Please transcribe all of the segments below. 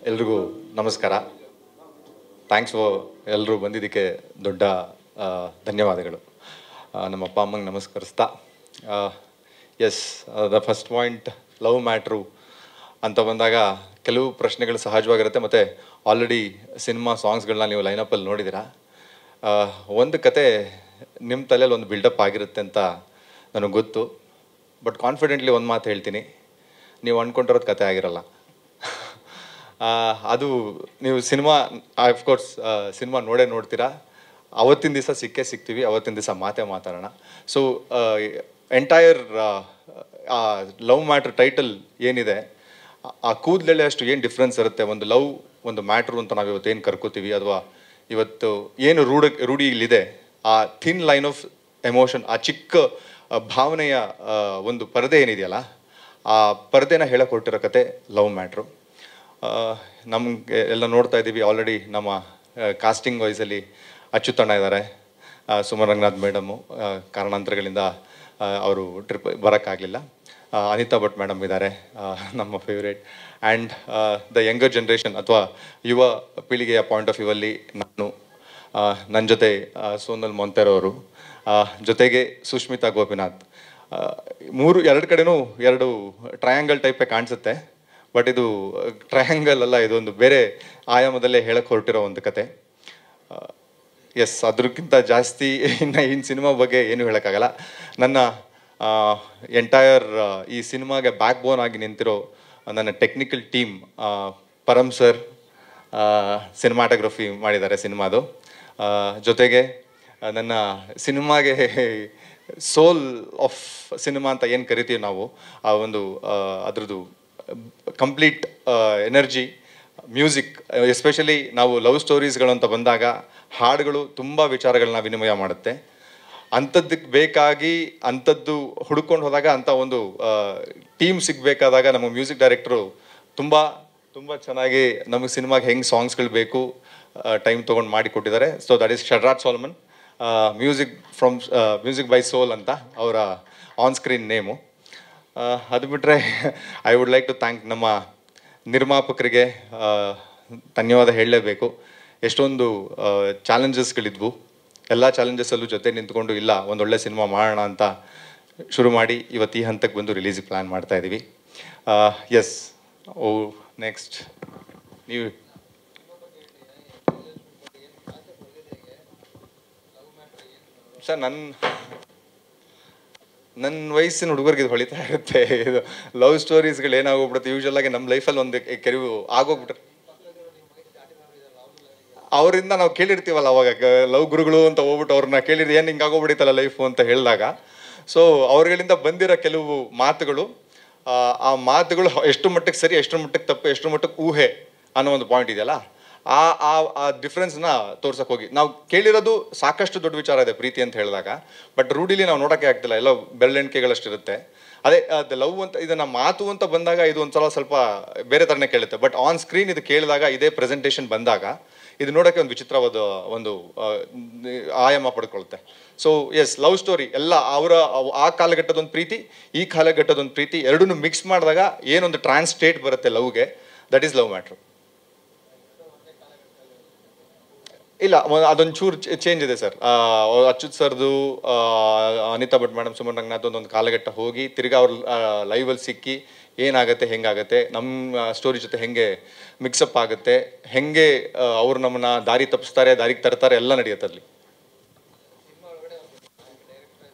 ಎಲ್ರಿಗೂ ನಮಸ್ಕಾರ. Thanks for ಎಲ್ಲರೂ ಬಂದಿದ್ದಕ್ಕೆ ದೊಡ್ಡ ಧನ್ಯವಾದಗಳು. ನಮ್ಮ ಅಪ್ಪ ಅಮ್ಮಂಗೆ ನಮಸ್ಕರಿಸ್ತಾ, yes, the first point love matter ಅಂತ ಬಂದಾಗ ಕೆಲವು ಪ್ರಶ್ನೆಗಳು ಸಹಜವಾಗಿರುತ್ತೆ. ಮತ್ತು ಆಲ್ರೆಡಿ ಸಿನಿಮಾ ಸಾಂಗ್ಸ್ಗಳನ್ನ ನೀವು ಲೈನಪ್ಪಲ್ಲಿ ನೋಡಿದ್ದೀರಾ. ಒಂದು ಕತೆ ನಿಮ್ಮ ತಲೆಯಲ್ಲಿ ಒಂದು ಬಿಲ್ಡಪ್ ಆಗಿರುತ್ತೆ ಅಂತ ನನಗೆ ಗೊತ್ತು. ಬಟ್ ಕಾನ್ಫಿಡೆಂಟ್ಲಿ ಒಂದು ಮಾತು ಹೇಳ್ತೀನಿ, ನೀವು ಅಂದ್ಕೊಂಡಿರೋದು ಕತೆ ಆಗಿರಲ್ಲ. ಅದು ನೀವು ಸಿನಿಮಾ ಆಫ್ಕೋರ್ಸ್ ಸಿನಿಮಾ ನೋಡ್ತೀರಾ. ಅವತ್ತಿನ ದಿವಸ ಸಿಗ್ತೀವಿ, ಅವತ್ತಿನ ದಿವಸ ಮಾತಾಡೋಣ. So entire love matter title ಏನಿದೆ, ಆ ಕೂದಲೆಳೆ ಅಷ್ಟು ಏನು ಡಿಫ್ರೆನ್ಸ್ ಇರುತ್ತೆ. ಒಂದು ಲವ್, ಒಂದು ಮ್ಯಾಟ್ರು ಅಂತ ನಾವು ಇವತ್ತೇನು ಕರ್ಕೋತೀವಿ, ಅಥವಾ ಇವತ್ತು ಏನು ರೂಢಿ ಇಲ್ಲಿದೆ, ಆ ಥಿನ್ ಲೈನ್ ಆಫ್ ಎಮೋಷನ್, ಆ ಚಿಕ್ಕ ಭಾವನೆಯ ಒಂದು ಪರದೆ ಏನಿದೆಯಲ್ಲ, ಆ ಪರದೆನ ಹೇಳಕ್ಕೆ ಹೊರಟಿರೋ ಕತೆ ಲವ್ ಮ್ಯಾಟ್ರು. ನಮಗೆ ಎಲ್ಲ ನೋಡ್ತಾ ಇದ್ದೀವಿ. ಆಲ್ರೆಡಿ ನಮ್ಮ ಕಾಸ್ಟಿಂಗ್ ವೈಸಲ್ಲಿ ಅಚ್ಯುತಣ್ಣ ಇದ್ದಾರೆ, ಸುಮನ್ ರಂಗನಾಥ್ ಮೇಡಮು ಕಾರಣಾಂತರಗಳಿಂದ ಅವರು ಟ್ರಿಪ್ ಬರೋಕ್ಕಾಗಲಿಲ್ಲ. ಅನಿತಾ ಭಟ್ ಮೇಡಮ್ ಇದ್ದಾರೆ, ನಮ್ಮ favourite. And the younger generation ಅಥವಾ ಯುವ ಪೀಳಿಗೆಯ ಪಾಯಿಂಟ್ ಆಫ್ ವ್ಯೂ ಅಲ್ಲಿ ನಾನು, ನನ್ನ ಜೊತೆ ಸೋನಲ್ ಮೊಂತೆರೋ ಅವರು, ಜೊತೆಗೆ ಸುಷ್ಮಿತಾ ಗೋಪಿನಾಥ್. ಎರಡು ಕಡೆನೂ ಎರಡು ಟ್ರಯಾಂಗಲ್ ಟೈಪೇ ಕಾಣಿಸುತ್ತೆ. ಬಟ್ ಇದು ಟ್ರಯಾಂಗಲ್ ಅಲ್ಲ, ಇದೊಂದು ಬೇರೆ ಆಯಾಮದಲ್ಲೇ ಹೇಳಕ್ಕೆ ಹೊರಟಿರೋ ಒಂದು ಕತೆ. ಎಸ್, ಅದಕ್ಕಿಂತ ಜಾಸ್ತಿ ಇನ್ನು ಸಿನಿಮಾ ಬಗ್ಗೆ ಏನೂ ಹೇಳೋಕ್ಕಾಗಲ್ಲ. ನನ್ನ ಎಂಟೈರ್ ಈ ಸಿನಿಮಾಗೆ ಬ್ಯಾಕ್ ಬೋನ್ ಆಗಿ ನಿಂತಿರೋ ನನ್ನ technical team, Param sir cinematography ಮಾಡಿದ್ದಾರೆ ಸಿನಿಮಾದು. ಜೊತೆಗೆ ನನ್ನ ಸಿನಿಮಾಗೆ ಸೋಲ್ ಆಫ್ ಸಿನಿಮಾ ಅಂತ ಏನು ಕರಿತೀವಿ ನಾವು, ಆ ಒಂದು ಅದ್ರದ್ದು ಕಂಪ್ಲೀಟ್ ಎನರ್ಜಿ, ಮ್ಯೂಸಿಕ್, ಎಸ್ಪೆಷಲಿ ನಾವು ಲವ್ ಸ್ಟೋರೀಸ್ಗಳು ಅಂತ ಬಂದಾಗ ಹಾಡುಗಳು ತುಂಬ ವಿಚಾರಗಳನ್ನ ವಿನಿಮಯ ಮಾಡುತ್ತೆ. ಅಂಥದ್ದಕ್ಕೆ ಬೇಕಾಗಿ ಅಂಥದ್ದು ಹುಡ್ಕೊಂಡು ಹೋದಾಗ ಅಂಥ ಒಂದು ಟೀಮ್ ಸಿಗಬೇಕಾದಾಗ ನಮ್ಮ ಮ್ಯೂಸಿಕ್ ಡೈರೆಕ್ಟ್ರು ತುಂಬ ತುಂಬ ಚೆನ್ನಾಗಿ ನಮಗೆ ಸಿನಿಮಾಗೆ ಹೆಂಗೆ ಸಾಂಗ್ಸ್ಗಳು ಬೇಕು ಟೈಮ್ ತೊಗೊಂಡು ಮಾಡಿ ಕೊಟ್ಟಿದ್ದಾರೆ. ಸೊ ದಟ್ ಈಸ್ ಶರ್ರಾಟ್ ಸೋಲ್ಮನ್, ಮ್ಯೂಸಿಕ್ ಬೈ ಸೋಲ್ ಅಂತ ಅವರ ಆನ್ ಸ್ಕ್ರೀನ್ ನೇಮು. ಅದು ಬಿಟ್ಟರೆ I would like to thank ನಮ್ಮ ನಿರ್ಮಾಪಕರಿಗೆ ಧನ್ಯವಾದ ಹೇಳಲೇಬೇಕು. ಎಷ್ಟೊಂದು ಚಾಲೆಂಜಸ್ಗಳಿದ್ವು, ಎಲ್ಲ ಚಾಲೆಂಜಸ್ಸಲ್ಲೂ ಜೊತೆ ನಿಂತ್ಕೊಂಡು ಇಲ್ಲ ಒಂದೊಳ್ಳೆ ಸಿನಿಮಾ ಮಾಡೋಣ ಅಂತ ಶುರು ಮಾಡಿ ಇವತ್ತು ಈ ಹಂತಕ್ಕೆ ಬಂದು ರಿಲೀಸಿಗೆ ಪ್ಲ್ಯಾನ್ ಮಾಡ್ತಾಯಿದ್ದೀವಿ. ಎಸ್, ನೆಕ್ಸ್ಟ್ ನೀವು ಸರ್, ನನ್ನ ವಯಸ್ಸಿನ ಹುಡುಗರಿಗೆ ಇದು ಹೊಳಿತಾ ಇರುತ್ತೆ. ಇದು ಲವ್ ಸ್ಟೋರೀಸ್ಗಳು ಏನಾಗೋಗ್ಬಿಡುತ್ತೆ ಯೂಶ್ವಲಾಗಿ ನಮ್ಮ ಲೈಫಲ್ಲಿ ಒಂದು ಕೆಲವು ಆಗೋಗ್ಬಿಟ್ರೆ ಅವರಿಂದ ನಾವು ಕೇಳಿರ್ತೀವಲ್ಲ, ಅವಾಗ ಲವ್ ಗುರುಗಳು ಅಂತ ಹೋಗ್ಬಿಟ್ಟು ಅವ್ರನ್ನ ಕೇಳಿದ್ರೆ ಏನು ಹಿಂಗೆ ಆಗೋಗ್ಬಿಡಿತಲ್ಲ ಲೈಫು ಅಂತ ಹೇಳಿದಾಗ, ಸೊ ಅವ್ರಗಳಿಂದ ಬಂದಿರೋ ಕೆಲವು ಮಾತುಗಳು, ಆ ಮಾತುಗಳು ಎಷ್ಟು ಮಟ್ಟಕ್ಕೆ ಸರಿ, ಎಷ್ಟು ಮಟ್ಟಕ್ಕೆ ತಪ್ಪು, ಎಷ್ಟು ಮಟ್ಟಕ್ಕೆ ಊಹೆ ಅನ್ನೋ ಒಂದು ಪಾಯಿಂಟ್ ಇದೆಯಲ್ಲ, ಆ ಡಿಫ್ರೆನ್ಸ್ನ ತೋರ್ಸಕ್ಕೆ ಹೋಗಿ ನಾವು ಕೇಳಿರೋದು ಸಾಕಷ್ಟು ದೊಡ್ಡ ವಿಚಾರ ಇದೆ ಪ್ರೀತಿ ಅಂತ ಹೇಳಿದಾಗ. ಬಟ್ ರೂಢಿಲಿ ನಾವು ನೋಡೋಕ್ಕೆ ಆಗ್ತಿಲ್ಲ, ಎಲ್ಲ ಬೆರಳೆಣಿಕೆಗಳಷ್ಟಿರುತ್ತೆ. ಅದೇ ಅದು ಲವ್ ಅಂತ ಇದನ್ನು ಮಾತು ಅಂತ ಬಂದಾಗ ಇದು ಒಂದ್ಸಲ ಸ್ವಲ್ಪ ಬೇರೆ ಥರನೇ ಕೇಳುತ್ತೆ. ಬಟ್ ಆನ್ ಸ್ಕ್ರೀನ್ ಇದು ಕೇಳಿದಾಗ, ಇದೇ ಪ್ರೆಸೆಂಟೇಷನ್ ಬಂದಾಗ ಇದು ನೋಡೋಕ್ಕೆ ಒಂದು ವಿಚಿತ್ರವಾದ ಒಂದು ಆಯಾಮ ಪಡ್ಕೊಳುತ್ತೆ. ಸೊ ಎಸ್, ಲವ್ ಸ್ಟೋರಿ ಎಲ್ಲ ಅವರ ಆ ಕಾಲಘಟ್ಟದೊಂದು ಪ್ರೀತಿ, ಈ ಕಾಲಘಟ್ಟದೊಂದು ಪ್ರೀತಿ ಎರಡನ್ನೂ ಮಿಕ್ಸ್ ಮಾಡಿದಾಗ ಏನೊಂದು ಟ್ರಾನ್ಸ್ಟೇಟ್ ಬರುತ್ತೆ ಲವ್ಗೆ, ದಟ್ ಈಸ್ ಲವ್ ಮ್ಯಾಟ್ರು. ಇಲ್ಲ, ಅದೊಂದು ಚೂರು ಚೇಂಜ್ ಇದೆ ಸರ್. ಅಚ್ಯುತ್ ಸರ್ದು, ಅನಿತಾ ಭಟ್ ಮೇಡಮ್, ಸುಮನ್ ರಂಗನಾಥ್ ಒಂದೊಂದು ಕಾಲಘಟ್ಟ ಹೋಗಿ ತಿರ್ಗಾ ಅವ್ರ ಲೈವಲ್ಲಿ ಸಿಕ್ಕಿ ಏನಾಗುತ್ತೆ, ಹೆಂಗಾಗುತ್ತೆ, ನಮ್ಮ ಸ್ಟೋರಿ ಜೊತೆ ಹೆಂಗೆ ಮಿಕ್ಸಪ್ ಆಗುತ್ತೆ, ಹೆಂಗೆ ಅವ್ರು ನಮ್ಮನ್ನ ದಾರಿ ತಪ್ಪಿಸ್ತಾರೆ, ದಾರಿಗೆ ತರ್ತಾರೆ, ಎಲ್ಲ ನಡೆಯುತ್ತೆ ಅಲ್ಲಿ.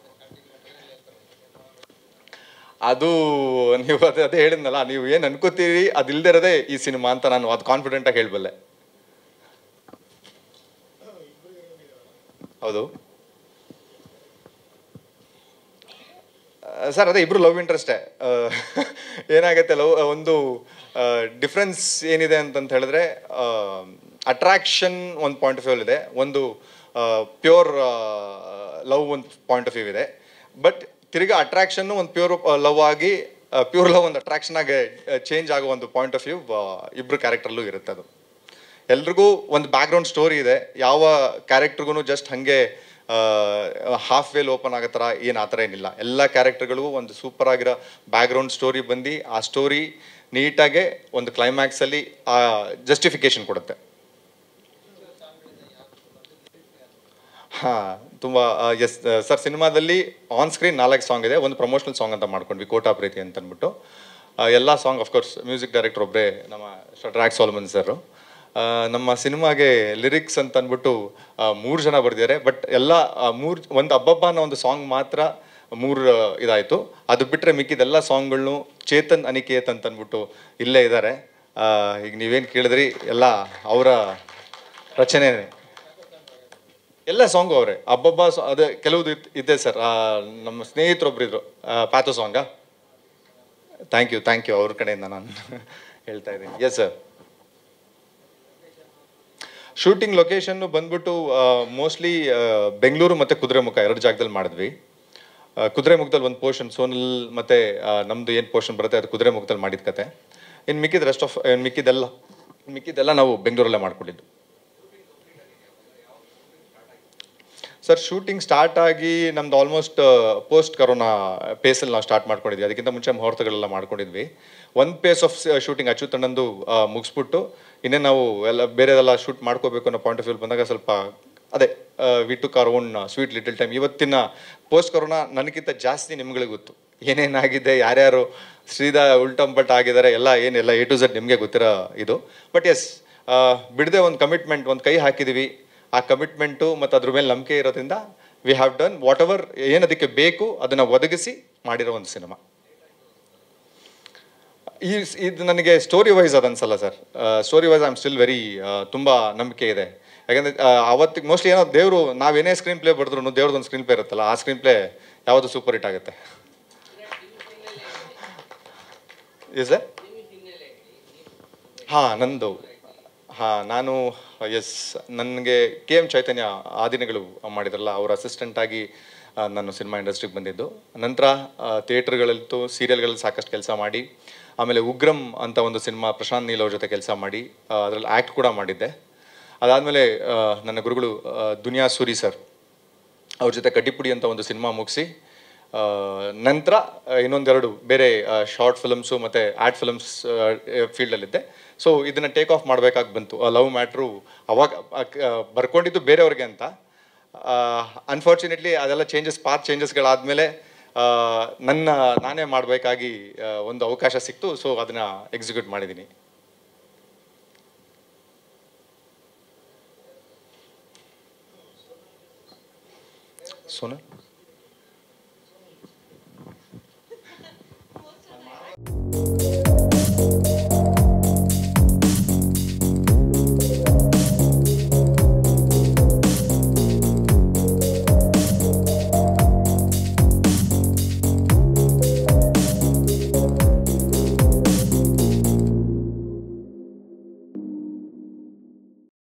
ಅದು ನೀವು ಅದೇ ಹೇಳಿದ್ನಲ್ಲ, ನೀವು ಏನು ಅನ್ಕೋತೀರಿ ಅದಿಲ್ಲದೆ ಇರೋದೇ ಈ ಸಿನಿಮಾ ಅಂತ ನಾನು ಅದು ಕಾನ್ಫಿಡೆಂಟಾಗಿ ಹೇಳಬಲ್ಲೆ. ಹೌದು ಸರ್, ಅದೇ ಇಬ್ರು ಲವ್ ಇಂಟ್ರೆಸ್ಟೇ. ಏನಾಗುತ್ತೆ, ಲವ್ ಒಂದು ಡಿಫ್ರೆನ್ಸ್ ಏನಿದೆ ಅಂತಂತ ಹೇಳಿದ್ರೆ, ಅಟ್ರಾಕ್ಷನ್ ಒಂದು ಪಾಯಿಂಟ್ ಆಫ್ ವ್ಯೂ ಇದೆ, ಒಂದು ಪ್ಯೂರ್ ಲವ್ ಒಂದು ಪಾಯಿಂಟ್ ಆಫ್ ವ್ಯೂ ಇದೆ. ಬಟ್ ತಿರ್ಗಾ ಅಟ್ರಾಕ್ಷನ್ನು ಒಂದು ಪ್ಯೂರ್ ಲವ್ ಆಗಿ, ಪ್ಯೂರ್ ಲವ್ ಒಂದು ಅಟ್ರಾಕ್ಷನ್ ಆಗಿ ಚೇಂಜ್ ಆಗೋ ಒಂದು ಪಾಯಿಂಟ್ ಆಫ್ ವ್ಯೂ ಇಬ್ಬರು ಕ್ಯಾರೆಕ್ಟರ್ಲ್ಲೂ ಇರುತ್ತೆ. ಅದು ಎಲ್ರಿಗೂ ಒಂದು ಬ್ಯಾಕ್ಗ್ರೌಂಡ್ ಸ್ಟೋರಿ ಇದೆ. ಯಾವ ಕ್ಯಾರೆಕ್ಟರ್ಗೂ ಜಸ್ಟ್ ಹಾಗೆ ಹಾಫ್ ವೇಲ್ ಓಪನ್ ಆಗೋ ಥರ ಏನು ಆ ಥರ ಏನಿಲ್ಲ. ಎಲ್ಲ ಕ್ಯಾರೆಕ್ಟರ್ಗಳು ಒಂದು ಸೂಪರ್ ಆಗಿರೋ ಬ್ಯಾಕ್ಗ್ರೌಂಡ್ ಸ್ಟೋರಿ ಬಂದು ಆ ಸ್ಟೋರಿ ನೀಟಾಗೆ ಒಂದು ಕ್ಲೈಮ್ಯಾಕ್ಸಲ್ಲಿ ಆ ಜಸ್ಟಿಫಿಕೇಶನ್ ಕೊಡುತ್ತೆ. ಹಾಂ, ತುಂಬ ಎಸ್ ಸರ್. ಸಿನಿಮಾದಲ್ಲಿ ಆನ್ ಸ್ಕ್ರೀನ್ 4 ಸಾಂಗ್ ಇದೆ. ಒಂದು ಪ್ರಮೋಷನಲ್ ಸಾಂಗ್ ಅಂತ ಮಾಡ್ಕೊಂಡ್ವಿ, ಕೋಟಾ ಪ್ರೀತಿ ಅಂತ ಅಂದ್ಬಿಟ್ಟು. ಎಲ್ಲ ಸಾಂಗ್ ಅಫ್ಕೋರ್ಸ್ ಮ್ಯೂಸಿಕ್ ಡೈರೆಕ್ಟರ್ ಒಬ್ಬರೇ, ನಮ್ಮ ಟ್ರ್ಯಾಕ್ ಸಾಲ್ಮನ್ ಸರ್. ನಮ್ಮ ಸಿನಿಮಾಗೆ ಲಿರಿಕ್ಸ್ ಅಂತ ಅಂದ್ಬಿಟ್ಟು 3 ಜನ ಬರೆದಿದ್ದಾರೆ. ಬಟ್ ಎಲ್ಲ ಒಂದು ಹಬ್ಬಬ್ಬ ಅನ್ನೋ ಒಂದು ಸಾಂಗ್ ಮಾತ್ರ 3 ಇದಾಯಿತು. ಅದು ಬಿಟ್ಟರೆ ಮಿಕ್ಕಿದೆಲ್ಲ ಸಾಂಗ್ಗಳನ್ನು ಚೇತನ್ ಅನಿಕೇತ್ ಅಂತ ಅಂದ್ಬಿಟ್ಟು ಇಲ್ಲೇ ಇದ್ದಾರೆ. ಈಗ ನೀವೇನು ಕೇಳಿದ್ರಿ ಎಲ್ಲ ಅವರ ರಚನೆನೇ. ಎಲ್ಲ ಸಾಂಗು ಅವರೇ. ಹಬ್ಬಬ್ಬ ಅದೇ ಕೆಲವುದು ಇದೆ ಸರ್. ನಮ್ಮ ಸ್ನೇಹಿತರೊಬ್ಬರಿದ್ರು, ಪ್ಯಾಥೋ ಸಾಂಗಾ. ಥ್ಯಾಂಕ್ ಯು ಅವ್ರ ಕಡೆಯಿಂದ ನಾನು ಹೇಳ್ತಾ ಇದ್ದೀನಿ. Yes sir. ಶೂಟಿಂಗ್ ಲೊಕೇಶನ್ನು ಬಂದ್ಬಿಟ್ಟು ಮೋಸ್ಟ್ಲಿ ಬೆಂಗಳೂರು ಮತ್ತು ಕುದುರೆಮುಖ 2 ಜಾಗದಲ್ಲಿ ಮಾಡಿದ್ವಿ. ಕುದುರೆಮುಖದಲ್ಲಿ ಒಂದು ಪೋರ್ಷನ್ ಸೋನಲ್ ಮತ್ತು ನಮ್ಮದು ಏನು ಪೋರ್ಷನ್ ಬರುತ್ತೆ ಅದು ಕುದುರೆಮುಖದಲ್ಲಿ ಮಾಡಿದ ಕತೆ. ಇನ್ನು ಮಿಕ್ಕಿದೆಲ್ಲ ನಾವು ಬೆಂಗಳೂರಲ್ಲೇ ಮಾಡ್ಕೊಂಡಿದ್ದು. ಸರ್ ಶೂಟಿಂಗ್ ಸ್ಟಾರ್ಟ್ ಆಗಿ ನಮ್ದು ಆಲ್ಮೋಸ್ಟ್ ಪೋಸ್ಟ್ ಕರೋನಾ ಪೇಸಲ್ಲಿ ನಾವು ಸ್ಟಾರ್ಟ್ ಮಾಡ್ಕೊಂಡಿದ್ವಿ. ಅದಕ್ಕಿಂತ ಮುಂಚೆ ಮುಹೂರ್ತಗಳೆಲ್ಲ ಮಾಡ್ಕೊಂಡಿದ್ವಿ. ಒಂದು ಪೇಸ್ ಆಫ್ ಶೂಟಿಂಗ್ ಅಚ್ಚುತಣ್ಣಂದು ಮುಗಿಸ್ಬಿಟ್ಟು ಇನ್ನೇ ನಾವು ಎಲ್ಲ ಬೇರೆದೆಲ್ಲ ಶೂಟ್ ಮಾಡ್ಕೋಬೇಕು ಅನ್ನೋ ಪಾಯಿಂಟ್ ಆಫ್ ವ್ಯೂ ಬಂದಾಗ ಸ್ವಲ್ಪ ಅದೇ we took our own sweet little time. ಇವತ್ತಿನ ಪೋಸ್ಟ್ ಕರೋನಾ ನನಗಿಂತ ಜಾಸ್ತಿ ನಿಮ್ಗಳಿಗೆ ಗೊತ್ತು ಏನೇನಾಗಿದೆ, ಯಾರ್ಯಾರು ಉಲ್ಟಂಪಟ್ ಆಗಿದ್ದಾರೆ, ಎಲ್ಲ ಏನೆಲ್ಲ A to Z ನಿಮಗೆ ಗೊತ್ತಿರೋ ಇದು. ಬಟ್ ಎಸ್, ಬಿಡದೆ ಒಂದು ಕಮಿಟ್ಮೆಂಟ್, ಒಂದು ಕೈ ಹಾಕಿದ್ದೀವಿ. ಆ ಕಮಿಟ್ಮೆಂಟು ಮತ್ತು ಅದ್ರ ಮೇಲೆ ನಂಬಿಕೆ ಇರೋದ್ರಿಂದ we have done whatever ಏನದಕ್ಕೆ ಬೇಕು ಅದನ್ನು ಒದಗಿಸಿ ಮಾಡಿರೋ ಒಂದು ಸಿನಿಮಾ. ಇದು ನನಗೆ ಸ್ಟೋರಿ ವೈಸ್ ಅದನ್ಸಲ್ಲ sir. Story wise I am still very ತುಂಬ ನಂಬಿಕೆ ಇದೆ. ಯಾಕಂದರೆ ಅವತ್ತಿಗೆ ಮೋಸ್ಟ್ಲಿ ಏನೋ ದೇವರು, ನಾವೇನೇ ಸ್ಕ್ರೀನ್ ಪ್ಲೇ ಬರೆದ್ರು ದೇವ್ರದೊಂದು ಸ್ಕ್ರೀನ್ ಪ್ಲೇ ಇರುತ್ತಲ್ಲ, ಆ ಸ್ಕ್ರೀನ್ ಪ್ಲೇ ಯಾವುದು ಸೂಪರ್ ಹಿಟ್ ಆಗುತ್ತೆ. is it? ನಂದು ನಾನು ಎಸ್, ನನಗೆ KM ಚೈತನ್ಯ ಆದಿನಗಳು ಮಾಡಿದ್ರಲ್ಲ, ಅವ್ರ ಅಸಿಸ್ಟೆಂಟಾಗಿ ನಾನು ಸಿನಿಮಾ ಇಂಡಸ್ಟ್ರಿಗೆ ಬಂದಿದ್ದು. ನಂತರ ಥಿಯೇಟ್ರ್ಗಳಲ್ಲೂ ಸೀರಿಯಲ್ಗಳಲ್ಲಿ ಸಾಕಷ್ಟು ಕೆಲಸ ಮಾಡಿ, ಆಮೇಲೆ ಉಗ್ರಂ ಅಂತ ಒಂದು ಸಿನಿಮಾ ಪ್ರಶಾಂತ್ ನೀಲ್ ಅವ್ರ ಜೊತೆ ಕೆಲಸ ಮಾಡಿ ಅದರಲ್ಲಿ ಆ್ಯಕ್ಟ್ ಕೂಡ ಮಾಡಿದ್ದೆ. ಅದಾದಮೇಲೆ ನನ್ನ ಗುರುಗಳು ದುನಿಯಾ ಸೂರಿ ಸರ್ ಅವ್ರ ಜೊತೆ ಕಡ್ಡಿಪುಡಿ ಅಂತ ಒಂದು ಸಿನಿಮಾ ಮುಗಿಸಿ ನಂತರ ಇನ್ನೊಂದೆರಡು ಬೇರೆ ಶಾರ್ಟ್ ಫಿಲಮ್ಸು ಮತ್ತು ಆ್ಯಡ್ ಫಿಲಮ್ಸ್ ಫೀಲ್ಡಲ್ಲಿದ್ದೆ. ಸೊ ಇದನ್ನು ಟೇಕ್ ಆಫ್ ಮಾಡಬೇಕಾಗಿ ಬಂತು. ಲವ್ ಮ್ಯಾಟ್ರು ಅವಾಗ ಬರ್ಕೊಂಡಿದ್ದು ಬೇರೆಯವ್ರಿಗೆ ಅಂತ. ಅನ್ಫಾರ್ಚುನೇಟ್ಲಿ ಅದೆಲ್ಲ ಪಾತ್ ಚೇಂಜಸ್ಗಳಾದಮೇಲೆ ನಾನೇ ಮಾಡಬೇಕಾಗಿ ಒಂದು ಅವಕಾಶ ಸಿಕ್ತು. ಸೊ ಅದನ್ನು ಎಕ್ಸಿಕ್ಯೂಟ್ ಮಾಡಿದ್ದೀನಿ. ಸೋನಲ್